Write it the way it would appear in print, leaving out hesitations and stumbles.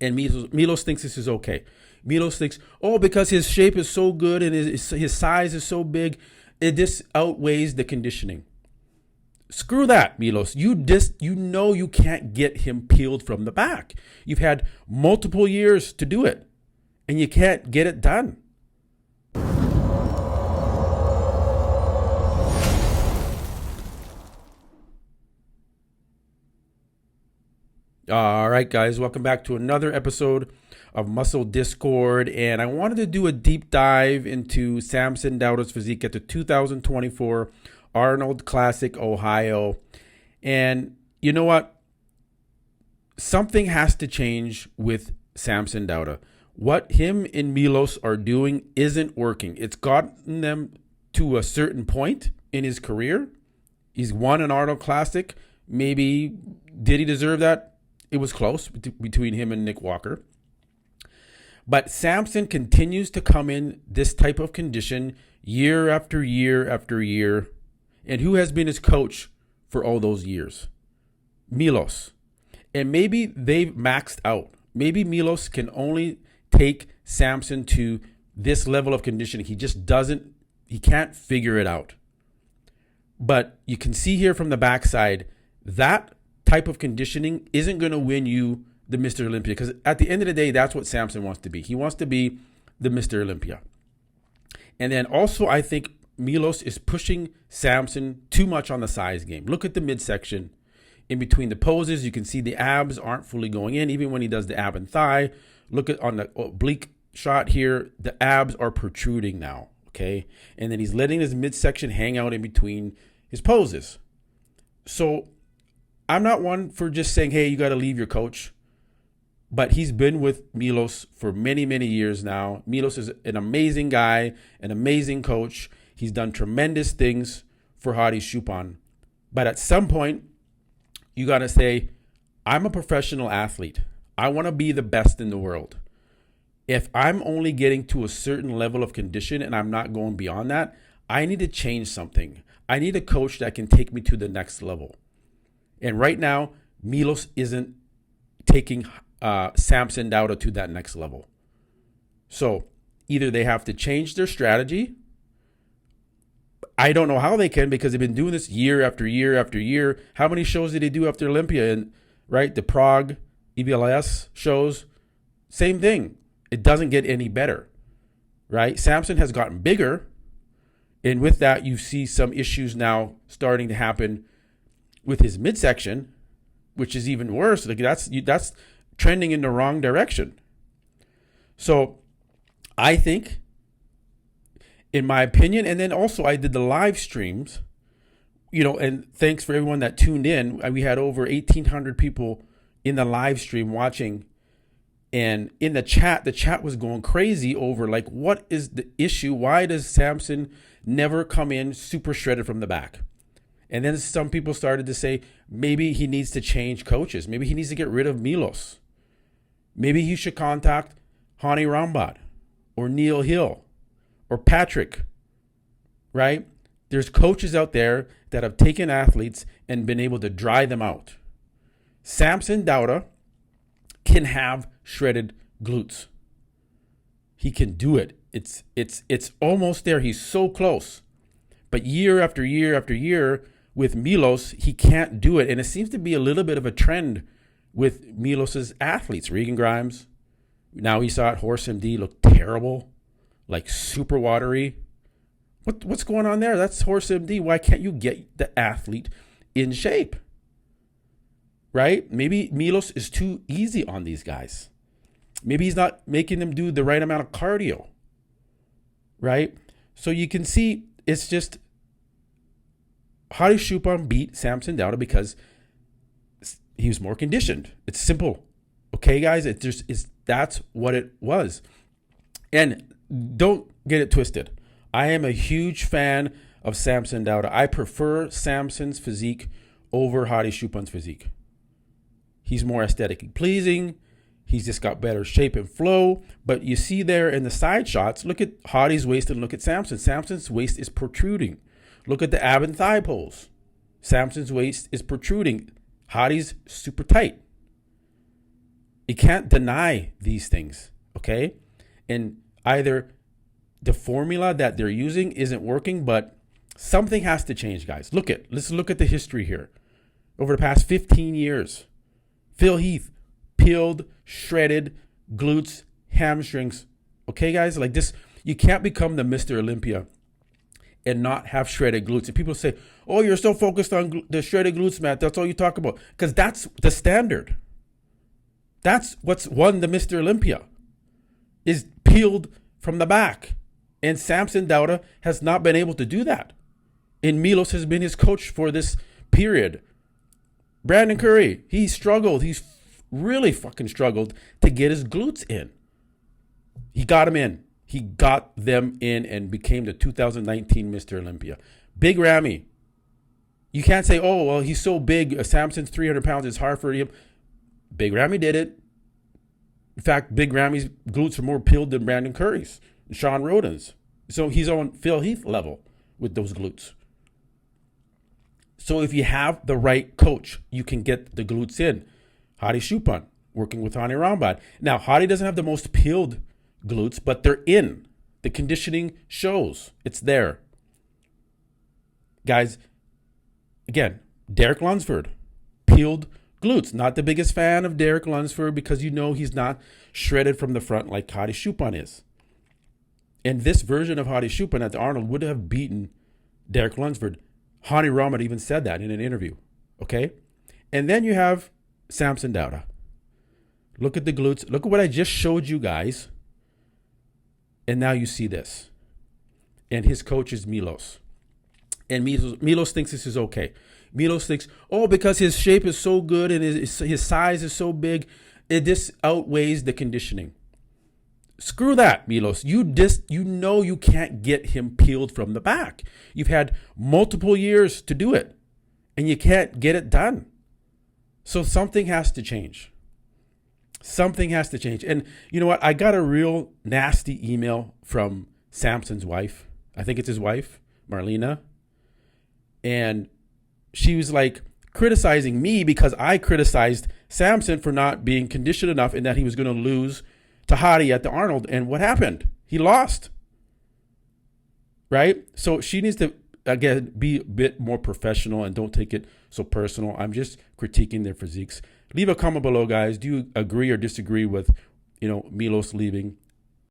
And Milos thinks this is okay. Milos thinks, oh, because his shape is so good and his size is so big, this outweighs the conditioning. Screw that, Milos. You know you can't get him peeled from the back. You've had multiple years to do it, and you can't get it done. All right, guys, welcome back to another episode of Muscle Discord, and I wanted to do a deep dive into Samson Dauda's physique at the 2024 Arnold Classic Ohio. And you know what? Something has to change with Samson Dauda. What him and Milos are doing isn't working. It's gotten them to a certain point in his career. He's won an Arnold Classic. Maybe, did he deserve that? It was close between him and Nick Walker. But Samson continues to come in this type of condition year after year after year. And who has been his coach for all those years? Milos. And maybe they've maxed out. Maybe Milos can only take Samson to this level of conditioning. He can't figure it out. But you can see here from the backside, that type of conditioning isn't going to win you the Mr. Olympia, because at the end of the day, that's what Samson wants to be. He wants to be the Mr. Olympia. And then also, I think Milos is pushing Samson too much on the size game. Look at the midsection. In between the poses, you can see the abs aren't fully going in, even when he does the ab and thigh. Look at on the oblique shot here, the abs are protruding now, okay? And then he's letting his midsection hang out in between his poses. So I'm not one for just saying, hey, you got to leave your coach. But he's been with Milos for many, many years now. Milos is an amazing guy, an amazing coach. He's done tremendous things for Hadi Choopan. But at some point, you got to say, I'm a professional athlete. I want to be the best in the world. If I'm only getting to a certain level of condition and I'm not going beyond that, I need to change something. I need a coach that can take me to the next level. And right now, Milos isn't taking Samson Dauda to that next level. So either they have to change their strategy. I don't know how they can, because they've been doing this year after year after year. How many shows did they do after Olympia? And right, the Prague EBLS shows, same thing. It doesn't get any better, right? Samson has gotten bigger, and with that, you see some issues now starting to happen with his midsection, which is even worse. Like that's trending in the wrong direction. So I think, in my opinion, and then also I did the live streams, and thanks for everyone that tuned in. We had over 1,800 people in the live stream watching, and in the chat was going crazy over, like, what is the issue? Why does Samson never come in super shredded from the back? And then some people started to say, maybe he needs to change coaches. Maybe he needs to get rid of Milos. Maybe he should contact Hani Rambod or Neil Hill or Patrick, right? There's coaches out there that have taken athletes and been able to dry them out. Samson Dauda can have shredded glutes. He can do it. It's almost there. He's so close. But year after year after year with Milos, he can't do it. And it seems to be a little bit of a trend with Milos's athletes. Regan Grimes, now he saw it. Horse MD looked terrible, like super watery. What's going on there? That's Horse MD. Why can't you get the athlete in shape? Right? Maybe Milos is too easy on these guys. Maybe he's not making them do the right amount of cardio. Right? So you can see it's just Hadi Choopan beat Samson Dauda because he was more conditioned. It's simple. Okay, guys? That's what it was. And don't get it twisted. I am a huge fan of Samson Dauda. I prefer Samson's physique over Hadi Choopan's physique. He's more aesthetically pleasing. He's just got better shape and flow. But you see there in the side shots, look at Hadi's waist and look at Samson. Samson's waist is protruding. Look at the ab and thigh pulls. Samson's waist is protruding. Hadi's super tight. You can't deny these things, okay? And either the formula that they're using isn't working, but something has to change, guys. Let's look at the history here. Over the past 15 years, Phil Heath peeled, shredded glutes, hamstrings. Okay, guys, like this, you can't become the Mr. Olympia and not have shredded glutes. And people say, oh, you're so focused on the shredded glutes, Matt. That's all you talk about. Because that's the standard. That's what's won the Mr. Olympia, is peeled from the back. And Samson Dauda has not been able to do that. And Milos has been his coach for this period. Brandon Curry, he struggled. He's really fucking struggled to get his glutes in. He got him in. He got them in and became the 2019 Mr. Olympia. Big Ramy. You can't say, oh, well, he's so big. Samson's 300 pounds. It's hard for him. Big Ramy did it. In fact, Big Ramy's glutes are more peeled than Brandon Curry's and Sean Roden's. So he's on Phil Heath level with those glutes. So if you have the right coach, you can get the glutes in. Hadi Choopan, working with Hani Rambad. Now, Hadi doesn't have the most peeled glutes, but they're in. The conditioning shows. It's there. Guys, again, Derek Lunsford, peeled glutes. Not the biggest fan of Derek Lunsford because you know he's not shredded from the front like Hadi Choopan is. And this version of Hadi Choopan at the Arnold would have beaten Derek Lunsford. Hani Rambad even said that in an interview. Okay? And then you have Samson Dauda. Look at the glutes. Look at what I just showed you guys. And now you see this. And his coach is Milos. And Milos thinks this is okay. Milos thinks, oh, because his shape is so good and his size is so big, this outweighs the conditioning. Screw that, Milos. You know you can't get him peeled from the back. You've had multiple years to do it, and you can't get it done. So something has to change. Something has to change. And you know what? I got a real nasty email from Samson's wife. I think it's his wife, Marlena. And she was like criticizing me because I criticized Samson for not being conditioned enough and that he was going to lose to Hadi at the Arnold. And what happened? He lost. Right? So she needs to, again, be a bit more professional and don't take it so personal. I'm just critiquing their physiques. Leave a comment below, guys. Do you agree or disagree with, Milos leaving